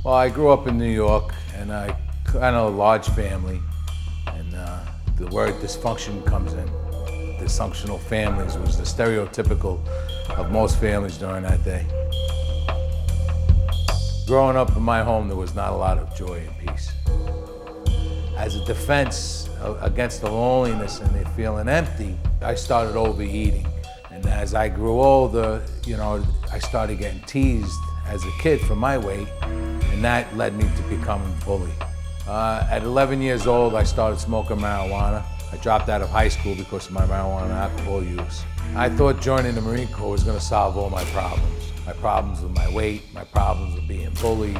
Well, I grew up in New York, and I kind of a large family, and the word dysfunction comes in. Dysfunctional families was the stereotypical of most families during that day. Growing up in my home, there was not a lot of joy and peace. As a defense against the loneliness and the feeling empty, I started overeating. And as I grew older, I started getting teased as a kid for my weight, and that led me to becoming a bully. At 11 years old, I started smoking marijuana. I dropped out of high school because of my marijuana and alcohol use. I thought joining the Marine Corps was going to solve all my problems. My problems with my weight, my problems with being bullied,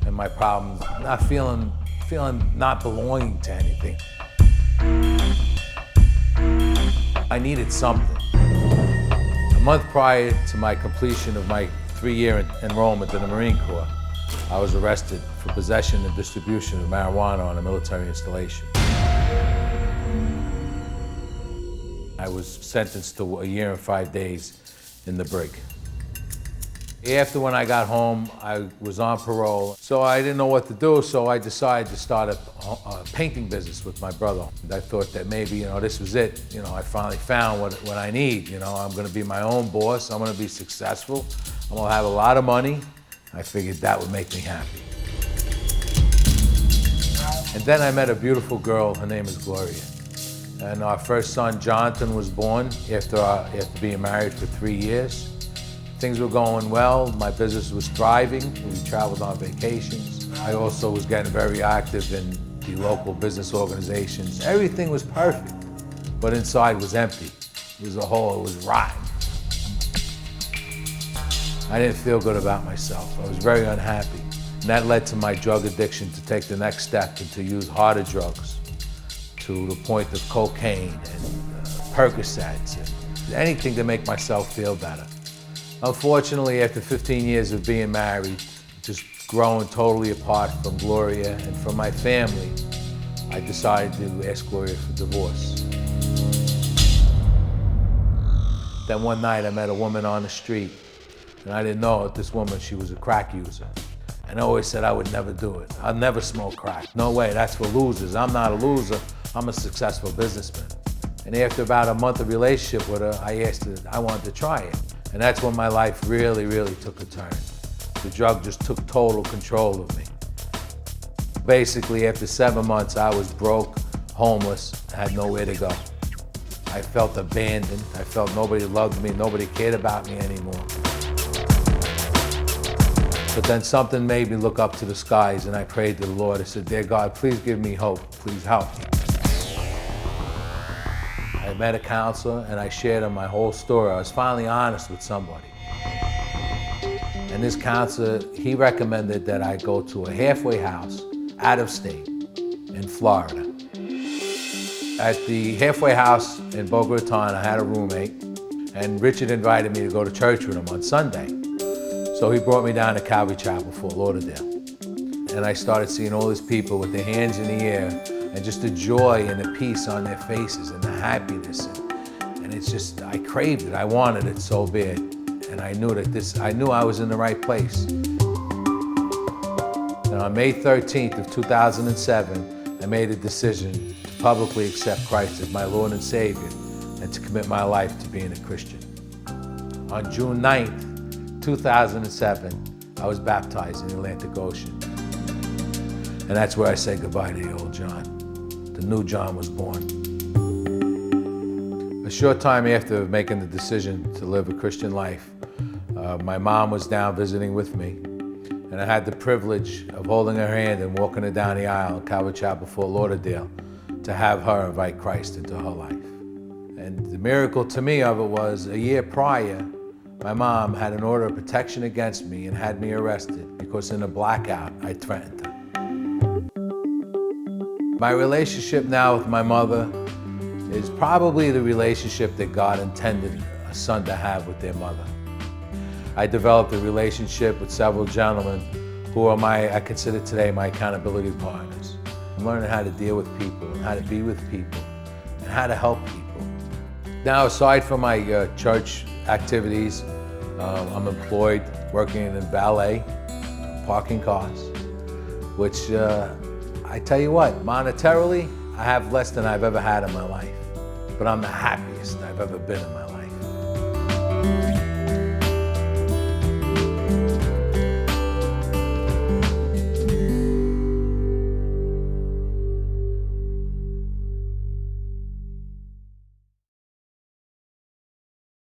and my problems not feeling not belonging to anything. I needed something. A month prior to my completion of my 3-year enrollment in the Marine Corps, I was arrested for possession and distribution of marijuana on a military installation. I was sentenced to 1 year and 5 days in the brig. After when I got home, I was on parole, so I didn't know what to do, so I decided to start a painting business with my brother. I thought that maybe, this was it. I finally found what I need. I'm gonna be my own boss, I'm gonna be successful, I'm gonna have a lot of money. I figured that would make me happy. And then I met a beautiful girl, her name is Gloria. And our first son, Jonathan, was born after being married for 3 years. Things were going well, my business was thriving, we traveled on vacations. I also was getting very active in the local business organizations. Everything was perfect, but inside was empty. It was a hole, it was rotten. I didn't feel good about myself. I was very unhappy. And that led to my drug addiction to take the next step and to use harder drugs, to the point of cocaine and Percocets and anything to make myself feel better. Unfortunately, after 15 years of being married, just growing totally apart from Gloria and from my family, I decided to ask Gloria for divorce. Then one night I met a woman on the street, and I didn't know this woman, she was a crack user. And I always said I would never do it. I'll never smoke crack. No way, that's for losers. I'm not a loser, I'm a successful businessman. And after about a month of relationship with her, I asked her, I wanted to try it. And that's when my life really, really took a turn. The drug just took total control of me. Basically, after 7 months, I was broke, homeless, had nowhere to go. I felt abandoned. I felt nobody loved me, nobody cared about me anymore. But then something made me look up to the skies, and I prayed to the Lord. I said, dear God, please give me hope. Please help me. I met a counselor and I shared him my whole story. I was finally honest with somebody. And this counselor, he recommended that I go to a halfway house out of state in Florida. At the halfway house in Boca Raton, I had a roommate, and Richard invited me to go to church with him on Sunday. So he brought me down to Calvary Chapel, Fort Lauderdale. And I started seeing all these people with their hands in the air, and just the joy and the peace on their faces and the happiness. And it's just, I craved it, I wanted it so bad. And I knew I was in the right place. And on May 13th of 2007, I made a decision to publicly accept Christ as my Lord and Savior and to commit my life to being a Christian. On June 9th, 2007, I was baptized in the Atlantic Ocean. And that's where I said goodbye to the old John. The new John was born. A short time after making the decision to live a Christian life, my mom was down visiting with me, and I had the privilege of holding her hand and walking her down the aisle at Calvary Chapel, Fort Lauderdale, to have her invite Christ into her life. And the miracle to me of it was, a year prior, my mom had an order of protection against me and had me arrested because in a blackout, I threatened her. My relationship now with my mother is probably the relationship that God intended a son to have with their mother. I developed a relationship with several gentlemen who are I consider today my accountability partners. I'm learning how to deal with people and how to be with people and how to help people. Now, aside from my church activities, I'm employed working in ballet, parking cars, which I tell you what, monetarily, I have less than I've ever had in my life, but I'm the happiest I've ever been in my life.